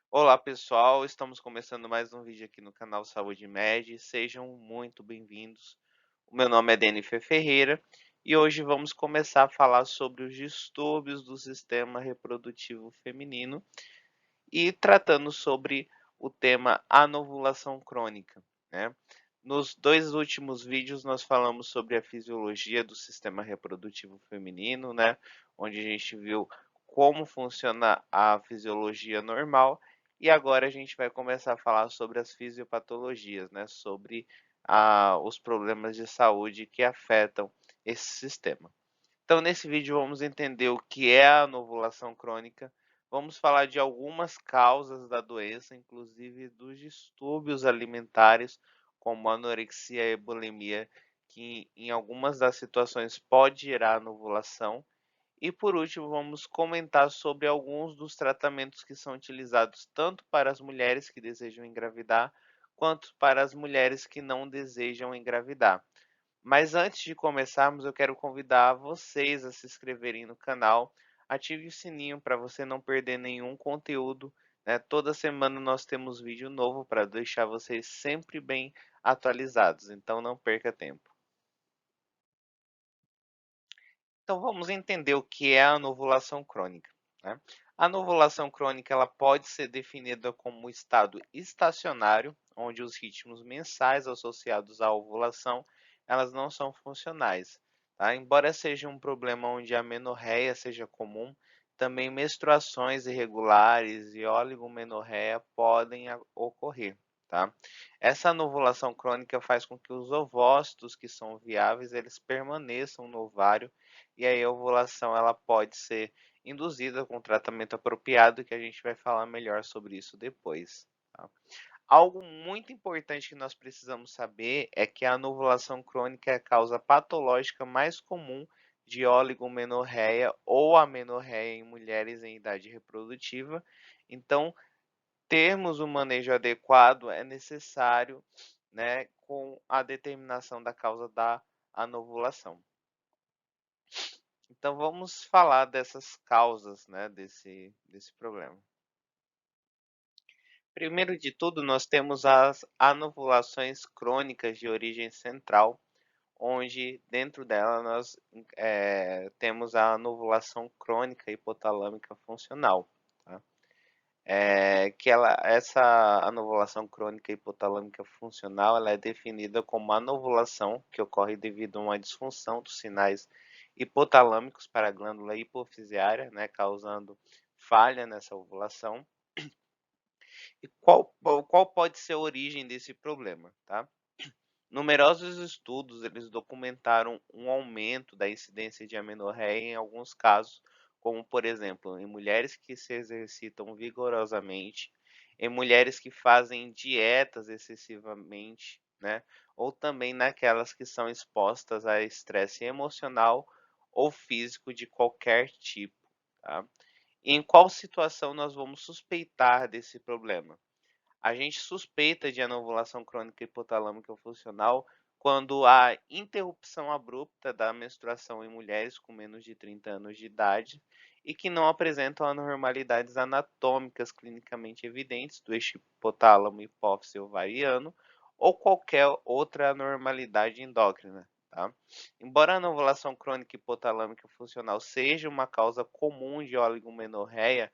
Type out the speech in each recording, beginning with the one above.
Olá pessoal, estamos começando mais um vídeo aqui no canal Saúde Med. Sejam muito bem-vindos. O meu nome é Denifer Ferreira e hoje vamos começar a falar sobre os distúrbios do sistema reprodutivo feminino e tratando sobre o tema anovulação crônica, né? Nos dois últimos vídeos nós falamos sobre a fisiologia do sistema reprodutivo feminino, né? Onde a gente viu como funciona a fisiologia normal e agora a gente vai começar a falar sobre as fisiopatologias, né? Sobre os problemas de saúde que afetam esse sistema. Então, nesse vídeo, vamos entender o que é a anovulação crônica, vamos falar de algumas causas da doença, inclusive dos distúrbios alimentares, como anorexia e bulimia, que em algumas das situações pode gerar anovulação. E por último, vamos comentar sobre alguns dos tratamentos que são utilizados tanto para as mulheres que desejam engravidar, quanto para as mulheres que não desejam engravidar. Mas antes de começarmos, eu quero convidar vocês a se inscreverem no canal. Ative o sininho para você não perder nenhum conteúdo, né? Toda semana nós temos vídeo novo para deixar vocês sempre bem atualizados, então não perca tempo. Então vamos entender o que é a anovulação crônica, né? A anovulação crônica ela pode ser definida como um estado estacionário, onde os ritmos mensais associados à ovulação elas não são funcionais, tá? Embora seja um problema onde a menorreia seja comum, também menstruações irregulares e oligomenorreia podem ocorrer, tá? Essa anovulação crônica faz com que os ovócitos que são viáveis eles permaneçam no ovário e aí a ovulação ela pode ser induzida com tratamento apropriado, que a gente vai falar melhor sobre isso depois, tá? Algo muito importante que nós precisamos saber é que a anovulação crônica é a causa patológica mais comum de oligomenorreia ou amenorreia em mulheres em idade reprodutiva. Então, termos um manejo adequado é necessário, né, com a determinação da causa da anovulação. Então vamos falar dessas causas, né, desse problema. Primeiro de tudo, nós temos as anovulações crônicas de origem central, onde dentro dela nós temos a anovulação crônica hipotalâmica funcional, tá? Essa anovulação crônica hipotalâmica funcional, ela é definida como anovulação que ocorre devido a uma disfunção dos sinais hipotalâmicos para a glândula hipofisiária, né, causando falha nessa ovulação. E qual pode ser a origem desse problema, tá? Numerosos estudos eles documentaram um aumento da incidência de amenorreia em alguns casos, como por exemplo, em mulheres que se exercitam vigorosamente, em mulheres que fazem dietas excessivamente, né? Ou também naquelas que são expostas a estresse emocional ou físico de qualquer tipo, tá? E em qual situação nós vamos suspeitar desse problema? A gente suspeita de anovulação crônica hipotalâmica funcional quando há interrupção abrupta da menstruação em mulheres com menos de 30 anos de idade e que não apresentam anormalidades anatômicas clinicamente evidentes do eixo hipotálamo hipófise ovariano ou qualquer outra anormalidade endócrina, tá? Embora a anovulação crônica hipotalâmica funcional seja uma causa comum de oligomenorreia,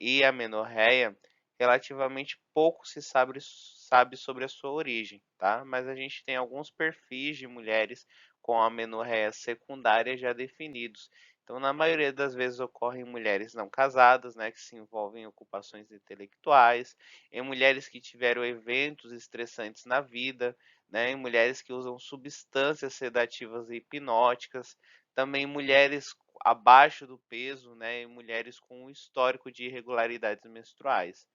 e a menorreia, relativamente pouco sabe sobre a sua origem, tá? Mas a gente tem alguns perfis de mulheres com amenorreia secundária já definidos. Então, na maioria das vezes ocorre em mulheres não casadas, né, que se envolvem em ocupações intelectuais, em mulheres que tiveram eventos estressantes na vida, né, em mulheres que usam substâncias sedativas e hipnóticas, também mulheres abaixo do peso, né, em mulheres com um histórico de irregularidades menstruais.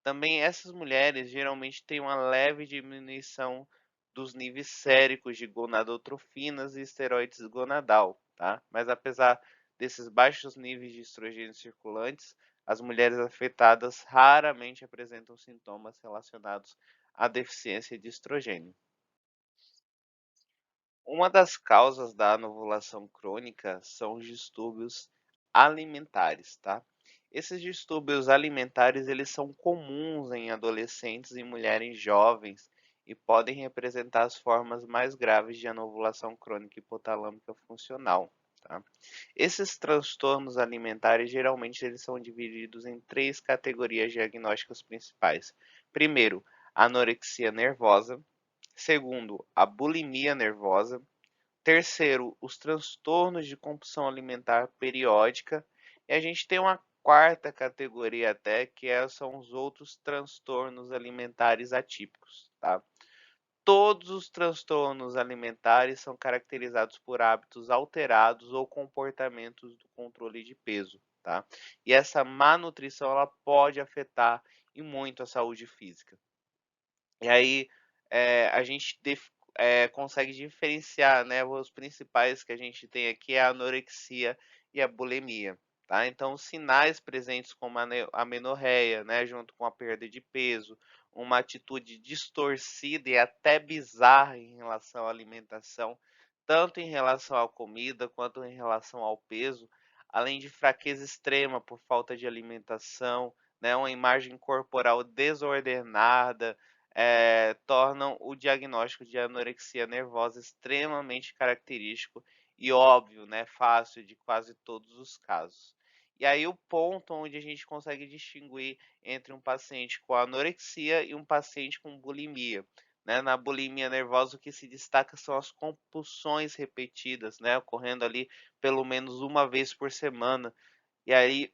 Também essas mulheres geralmente têm uma leve diminuição dos níveis séricos de gonadotrofinas e esteroides gonadal, tá? Mas apesar desses baixos níveis de estrogênio circulantes, as mulheres afetadas raramente apresentam sintomas relacionados à deficiência de estrogênio. Uma das causas da anovulação crônica são os distúrbios alimentares, tá? Esses distúrbios alimentares, eles são comuns em adolescentes e mulheres jovens e podem representar as formas mais graves de anovulação crônica hipotalâmica funcional, tá? Esses transtornos alimentares, geralmente, eles são divididos em três categorias diagnósticas principais. Primeiro, anorexia nervosa. Segundo, a bulimia nervosa. Terceiro, os transtornos de compulsão alimentar periódica. E a gente tem uma quarta categoria até, são os outros transtornos alimentares atípicos, tá? Todos os transtornos alimentares são caracterizados por hábitos alterados ou comportamentos do controle de peso, tá? E essa má nutrição, ela pode afetar e muito a saúde física. E aí, a gente consegue diferenciar, né, os principais que a gente tem aqui é a anorexia e a bulimia, tá? Então, os sinais presentes como a amenorreia, né, junto com a perda de peso, uma atitude distorcida e até bizarra em relação à alimentação, tanto em relação à comida quanto em relação ao peso, além de fraqueza extrema por falta de alimentação, né, uma imagem corporal desordenada, tornam o diagnóstico de anorexia nervosa extremamente característico e óbvio, né, fácil de quase todos os casos. E aí o ponto onde a gente consegue distinguir entre um paciente com anorexia e um paciente com bulimia. Né? Na bulimia nervosa, o que se destaca são as compulsões repetidas, né, ocorrendo ali pelo menos uma vez por semana, e aí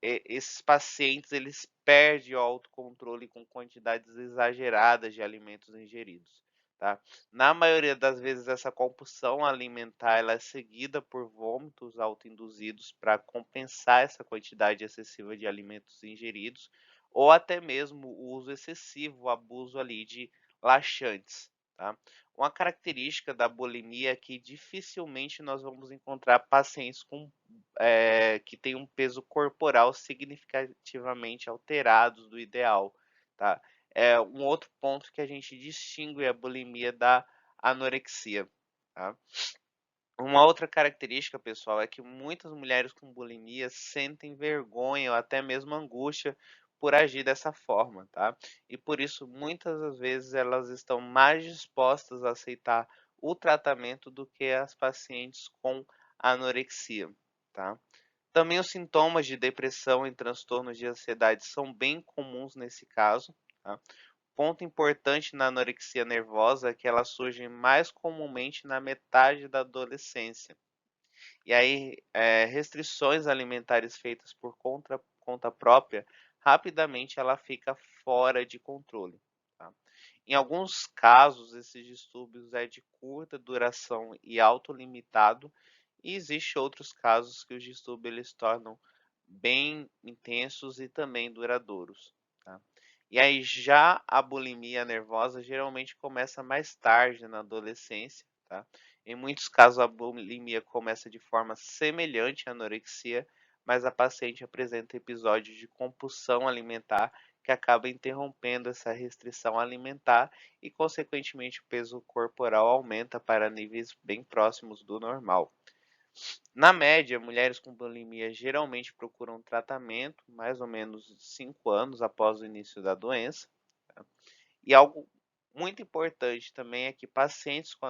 esses pacientes, eles perdem o autocontrole com quantidades exageradas de alimentos ingeridos, tá? Na maioria das vezes essa compulsão alimentar, ela é seguida por vômitos autoinduzidos para compensar essa quantidade excessiva de alimentos ingeridos, ou até mesmo o uso excessivo, o abuso ali de laxantes, tá? Uma característica da bulimia é que dificilmente nós vamos encontrar pacientes que têm um peso corporal significativamente alterados do ideal, tá? Um outro ponto que a gente distingue a bulimia da anorexia, tá? Uma outra característica, pessoal, é que muitas mulheres com bulimia sentem vergonha ou até mesmo angústia por agir dessa forma, tá? E por isso, muitas das vezes, elas estão mais dispostas a aceitar o tratamento do que as pacientes com anorexia, tá? Também os sintomas de depressão e transtornos de ansiedade são bem comuns nesse caso, tá? Ponto importante na anorexia nervosa é que ela surge mais comumente na metade da adolescência. E aí, restrições alimentares feitas por conta própria, rapidamente ela fica fora de controle, tá? Em alguns casos, esses distúrbios é de curta duração e autolimitado, e existe outros casos que os distúrbios eles tornam bem intensos e também duradouros, tá? E aí já a bulimia nervosa geralmente começa mais tarde na adolescência, tá? Em muitos casos a bulimia começa de forma semelhante à anorexia, mas a paciente apresenta episódios de compulsão alimentar que acaba interrompendo essa restrição alimentar e, consequentemente, o peso corporal aumenta para níveis bem próximos do normal. Na média, mulheres com bulimia geralmente procuram tratamento mais ou menos 5 anos após o início da doença, tá? E algo muito importante também é que pacientes com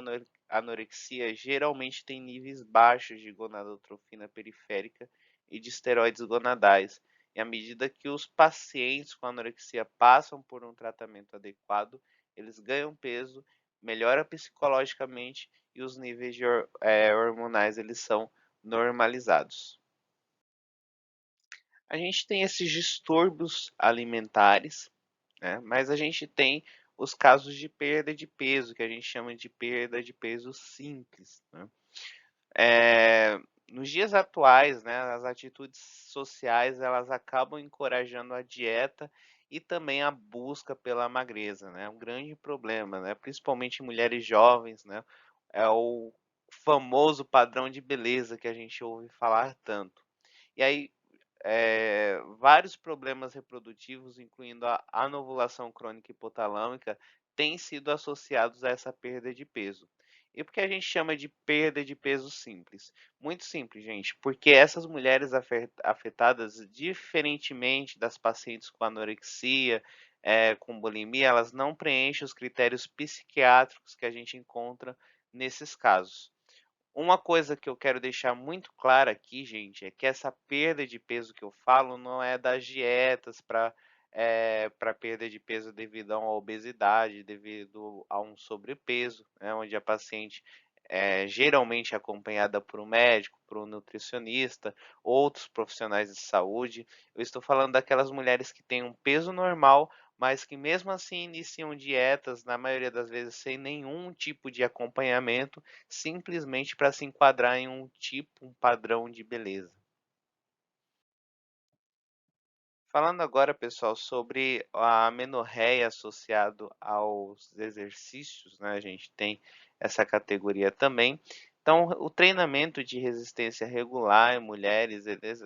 anorexia geralmente têm níveis baixos de gonadotrofina periférica e de esteroides gonadais. E à medida que os pacientes com anorexia passam por um tratamento adequado, eles ganham peso, melhoram psicologicamente e os níveis hormonais eles são normalizados. A gente tem esses distúrbios alimentares, né? Mas a gente tem os casos de perda de peso, que a gente chama de perda de peso simples, né? Nos dias atuais, né, as atitudes sociais elas acabam encorajando a dieta e também a busca pela magreza, né? É um grande problema, né? Principalmente em mulheres jovens, né? É o famoso padrão de beleza que a gente ouve falar tanto. E aí, vários problemas reprodutivos, incluindo a anovulação crônica hipotalâmica, têm sido associados a essa perda de peso. E por que a gente chama de perda de peso simples? Muito simples, gente, porque essas mulheres afetadas, diferentemente das pacientes com anorexia, com bulimia, elas não preenchem os critérios psiquiátricos que a gente encontra nesses casos. Uma coisa que eu quero deixar muito clara aqui, gente, é que essa perda de peso que eu falo não é das dietas para perda de peso devido a uma obesidade, devido a um sobrepeso, né, onde a paciente é geralmente acompanhada por um médico, por um nutricionista, outros profissionais de saúde. Eu estou falando daquelas mulheres que têm um peso normal, mas que mesmo assim iniciam dietas, na maioria das vezes sem nenhum tipo de acompanhamento, simplesmente para se enquadrar em um tipo, um padrão de beleza. Falando agora, pessoal, sobre a amenorreia associado aos exercícios, né? A gente tem essa categoria também. Então, o treinamento de resistência regular em mulheres, eles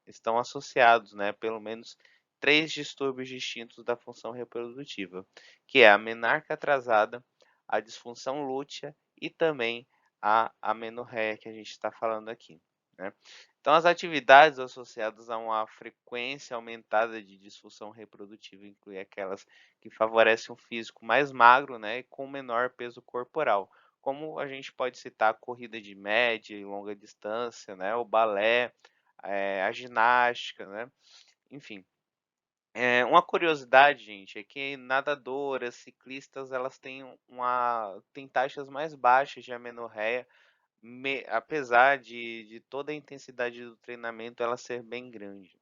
estão associados, né? Pelo menos três distúrbios distintos da função reprodutiva, que é a menarca atrasada, a disfunção lútea e também a amenorreia que a gente está falando aqui, né? Então, as atividades associadas a uma frequência aumentada de disfunção reprodutiva incluem aquelas que favorecem um físico mais magro, né, e com menor peso corporal, como a gente pode citar a corrida de média e longa distância, né, o balé, a ginástica, né, enfim. Uma curiosidade, gente, é que nadadoras, ciclistas, elas têm taxas mais baixas de amenorreia apesar de toda a intensidade do treinamento ela ser bem grande.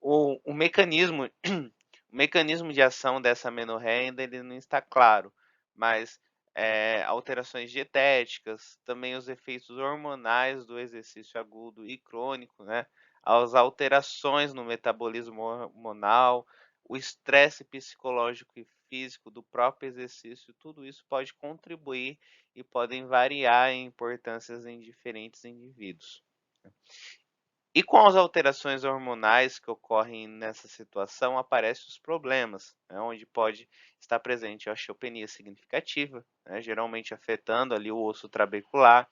O mecanismo, o mecanismo de ação dessa amenorreia ainda ele não está claro, mas alterações dietéticas, também os efeitos hormonais do exercício agudo e crônico, né? As alterações no metabolismo hormonal, o estresse psicológico e físico do próprio exercício, tudo isso pode contribuir e podem variar em importâncias em diferentes indivíduos. E com as alterações hormonais que ocorrem nessa situação, aparecem os problemas, né, onde pode estar presente a osteopenia significativa, né, geralmente afetando ali o osso trabecular,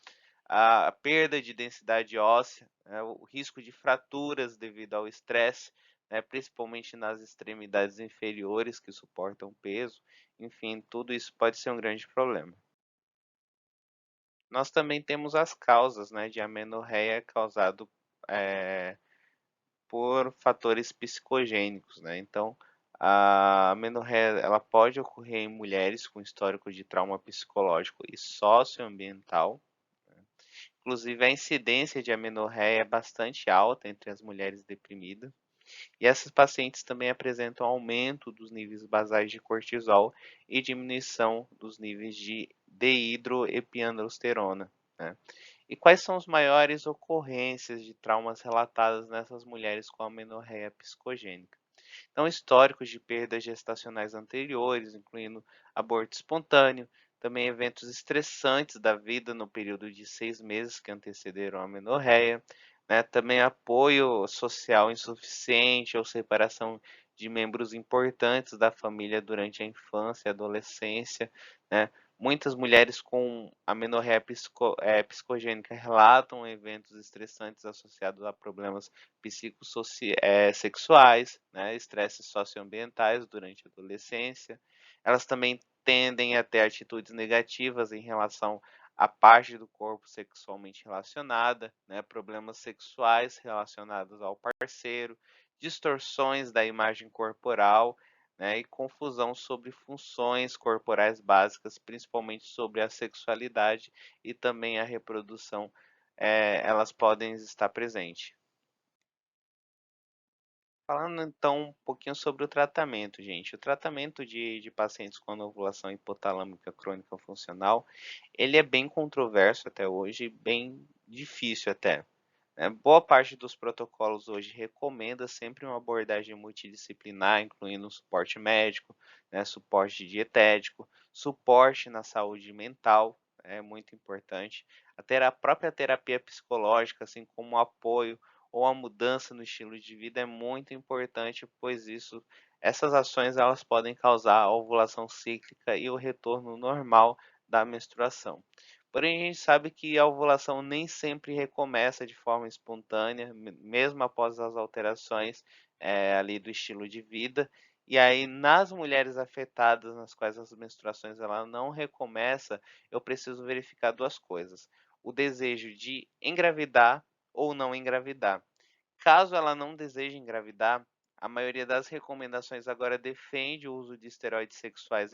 a perda de densidade óssea, né, o risco de fraturas devido ao estresse, né, principalmente nas extremidades inferiores que suportam peso, enfim, tudo isso pode ser um grande problema. Nós também temos as causas, né, de amenorreia causado eh, por fatores psicogênicos, né? Então, a amenorreia ela pode ocorrer em mulheres com histórico de trauma psicológico e socioambiental. Inclusive, a incidência de amenorreia é bastante alta entre as mulheres deprimidas. E essas pacientes também apresentam aumento dos níveis basais de cortisol e diminuição dos níveis de dehidroepiandrosterona, né? E quais são as maiores ocorrências de traumas relatadas nessas mulheres com amenorreia psicogênica? Então, históricos de perdas gestacionais anteriores, incluindo aborto espontâneo, também eventos estressantes da vida no período de 6 meses que antecederam a amenorreia, né? Também apoio social insuficiente ou separação de membros importantes da família durante a infância e adolescência, né? Muitas mulheres com amenorreia psicogênica relatam eventos estressantes associados a problemas sexuais, né, estresses socioambientais durante a adolescência. Elas também tendem a ter atitudes negativas em relação à parte do corpo sexualmente relacionada, né, problemas sexuais relacionados ao parceiro, distorções da imagem corporal, né, e confusão sobre funções corporais básicas, principalmente sobre a sexualidade e também a reprodução, elas podem estar presentes. Falando então um pouquinho sobre o tratamento, gente. O tratamento de pacientes com anovulação hipotalâmica crônica funcional, ele é bem controverso até hoje, bem difícil até, né. Boa parte dos protocolos hoje recomenda sempre uma abordagem multidisciplinar, incluindo suporte médico, né, suporte dietético, suporte na saúde mental, é muito importante. A própria terapia psicológica, assim como o apoio ou a mudança no estilo de vida é muito importante, pois essas ações elas podem causar a ovulação cíclica e o retorno normal da menstruação. Porém, a gente sabe que a ovulação nem sempre recomeça de forma espontânea, mesmo após as alterações ali do estilo de vida. E aí, nas mulheres afetadas, nas quais as menstruações ela não recomeça, eu preciso verificar duas coisas: o desejo de engravidar ou não engravidar. Caso ela não deseje engravidar, a maioria das recomendações agora defende o uso de esteroides sexuais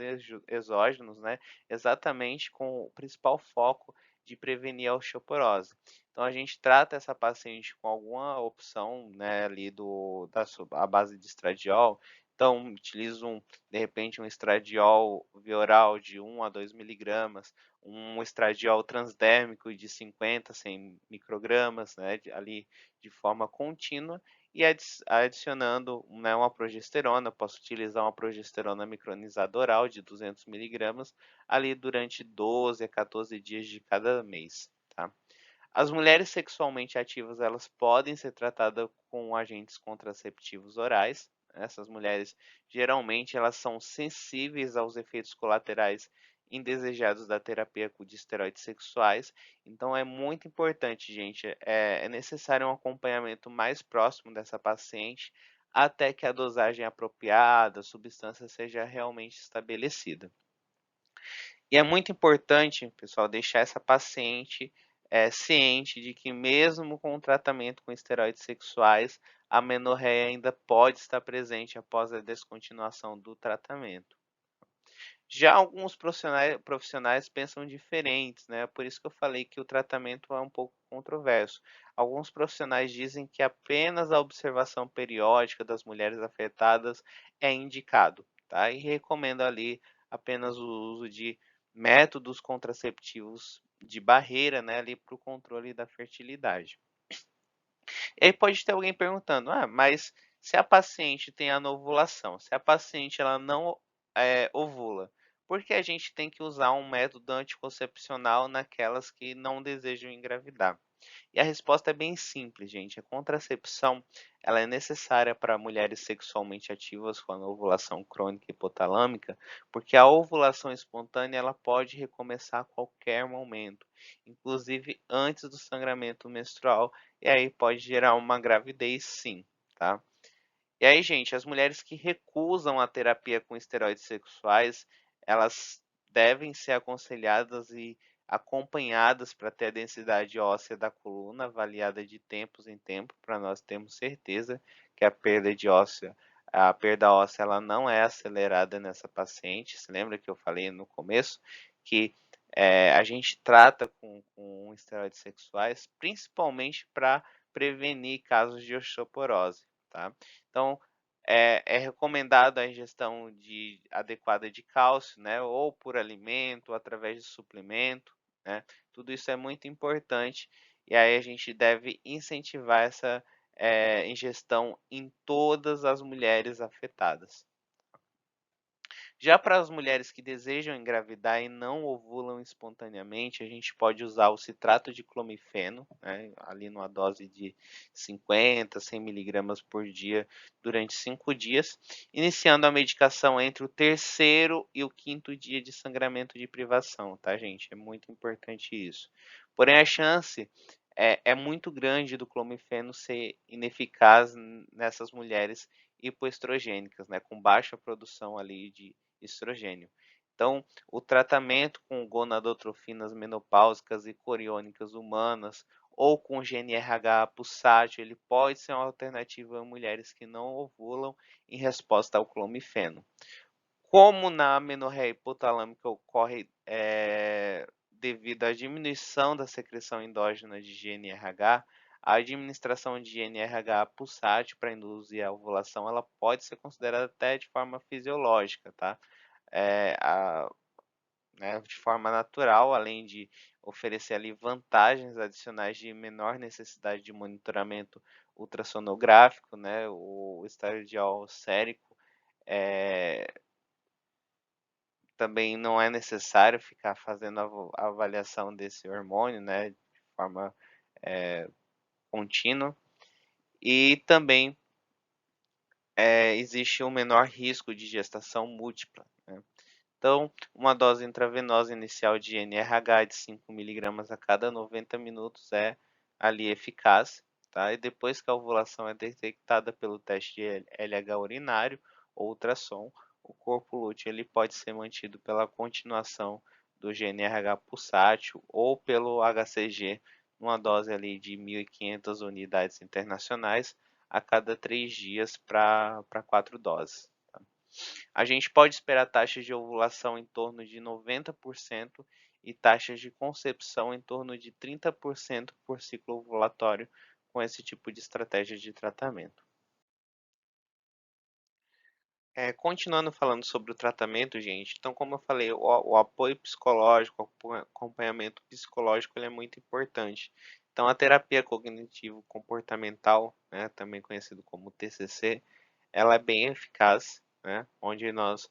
exógenos, né, exatamente com o principal foco de prevenir a osteoporose. Então a gente trata essa paciente com alguma opção, né, ali a base de estradiol. Então utilizo de repente um estradiol via oral de 1 a 2 miligramas, um estradiol transdérmico de 50 a 100 microgramas, né, ali de forma contínua e adicionando, né, uma progesterona. Eu posso utilizar uma progesterona micronizada oral de 200 miligramas ali durante 12 a 14 dias de cada mês, tá? As mulheres sexualmente ativas, elas podem ser tratadas com agentes contraceptivos orais. Essas mulheres, geralmente, elas são sensíveis aos efeitos colaterais indesejados da terapia de esteroides sexuais. Então, é muito importante, gente, é necessário um acompanhamento mais próximo dessa paciente até que a dosagem apropriada, a substância seja realmente estabelecida. E é muito importante, pessoal, deixar essa paciente ciente de que mesmo com o tratamento com esteroides sexuais, a menorreia ainda pode estar presente após a descontinuação do tratamento. Já alguns profissionais pensam diferentes, né? Por isso que eu falei que o tratamento é um pouco controverso. Alguns profissionais dizem que apenas a observação periódica das mulheres afetadas é indicado, tá? E recomendo ali apenas o uso de métodos contraceptivos de barreira, né, ali para o controle da fertilidade. E aí pode ter alguém perguntando: "Ah, mas se a paciente tem anovulação, se a paciente ela não, ovula, por que a gente tem que usar um método anticoncepcional naquelas que não desejam engravidar?" E a resposta é bem simples, gente. A contracepção, ela é necessária para mulheres sexualmente ativas com a ovulação crônica hipotalâmica, porque a ovulação espontânea ela pode recomeçar a qualquer momento, inclusive antes do sangramento menstrual, e aí pode gerar uma gravidez sim, tá? E aí, gente, as mulheres que recusam a terapia com esteroides sexuais, elas devem ser aconselhadas e acompanhadas para ter a densidade óssea da coluna avaliada de tempos em tempo, para nós termos certeza que a perda óssea ela não é acelerada nessa paciente. Se lembra que eu falei no começo que a gente trata com esteroides sexuais principalmente para prevenir casos de osteoporose, tá? Então, é recomendado a ingestão adequada de cálcio, né, ou por alimento, ou através de suplemento, né? Tudo isso é muito importante e aí a gente deve incentivar essa ingestão em todas as mulheres afetadas. Já para as mulheres que desejam engravidar e não ovulam espontaneamente, a gente pode usar o citrato de clomifeno, né, ali numa dose de 50, 100 miligramas por dia durante 5 dias, iniciando a medicação entre o terceiro e o quinto dia de sangramento de privação, tá, gente? É muito importante isso. Porém, a chance é muito grande do clomifeno ser ineficaz nessas mulheres hipoestrogênicas, né, com baixa produção ali de estrogênio. Então, o tratamento com gonadotrofinas menopáusicas e coriônicas humanas ou com GnRH pulsátil, ele pode ser uma alternativa a mulheres que não ovulam em resposta ao clomifeno. Como na amenorreia hipotalâmica ocorre devido à diminuição da secreção endógena de GnRH, a administração de GnRH pulsátil para induzir a ovulação, ela pode ser considerada até de forma fisiológica, tá? É, a, né, de forma natural, além de oferecer ali vantagens adicionais de menor necessidade de monitoramento ultrassonográfico, né? O estradiol sérico também não é necessário ficar fazendo a avaliação desse hormônio, né, de forma contínua. E também existe um menor risco de gestação múltipla, né? Então, uma dose intravenosa inicial de NRH de 5 miligramas a cada 90 minutos é ali eficaz, tá? E depois que a ovulação é detectada pelo teste de LH urinário ou ultrassom, o corpo lúteo ele pode ser mantido pela continuação do GnRH pulsátil ou pelo HCG, numa dose ali de 1.500 unidades internacionais a cada 3 dias para 4 doses. Tá? A gente pode esperar taxas de ovulação em torno de 90% e taxas de concepção em torno de 30% por ciclo ovulatório com esse tipo de estratégia de tratamento. Continuando falando sobre o tratamento, gente, então como eu falei, o apoio psicológico, o acompanhamento psicológico ele é muito importante. Então a terapia cognitivo-comportamental, né, também conhecido como TCC, ela é bem eficaz, né, onde nós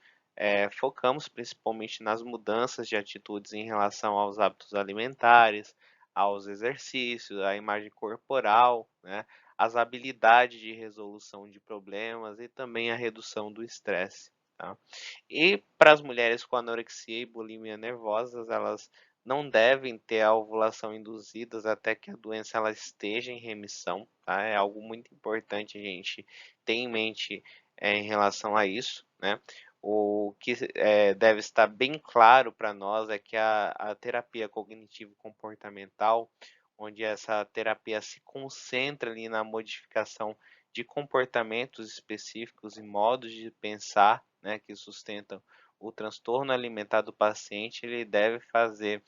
focamos principalmente nas mudanças de atitudes em relação aos hábitos alimentares, aos exercícios, à imagem corporal, né, as habilidades de resolução de problemas e também a redução do estresse. Tá? E para as mulheres com anorexia e bulimia nervosas, elas não devem ter a ovulação induzidas até que a doença ela esteja em remissão. Tá? É algo muito importante a gente ter em mente em relação a isso. Né? O que deve estar bem claro para nós é que a terapia cognitivo-comportamental, onde essa terapia se concentra ali na modificação de comportamentos específicos e modos de pensar, né, que sustentam o transtorno alimentar do paciente, ele deve fazer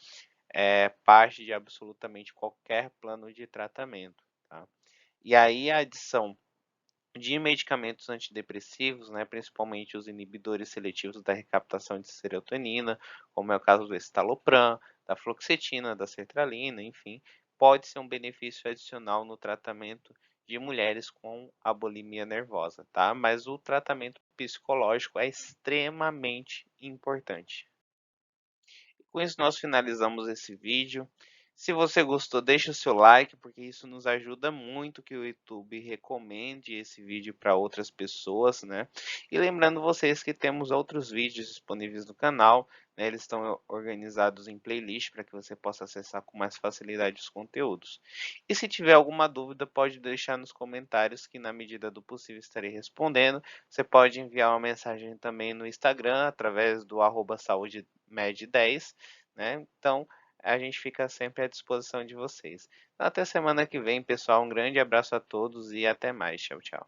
parte de absolutamente qualquer plano de tratamento. Tá? E aí a adição de medicamentos antidepressivos, né, principalmente os inibidores seletivos da recaptação de serotonina, como é o caso do estalopram, da fluoxetina, da sertralina, enfim, pode ser um benefício adicional no tratamento de mulheres com a bulimia nervosa, tá? Mas o tratamento psicológico é extremamente importante. Com isso, nós finalizamos esse vídeo. Se você gostou, deixa o seu like, porque isso nos ajuda muito que o YouTube recomende esse vídeo para outras pessoas, né? E lembrando vocês que temos outros vídeos disponíveis no canal, né? Eles estão organizados em playlist para que você possa acessar com mais facilidade os conteúdos. E se tiver alguma dúvida, pode deixar nos comentários que na medida do possível estarei respondendo. Você pode enviar uma mensagem também no Instagram, através do @saudemed10, né? Então, a gente fica sempre à disposição de vocês. Então, até semana que vem, pessoal. Um grande abraço a todos e até mais. Tchau, tchau.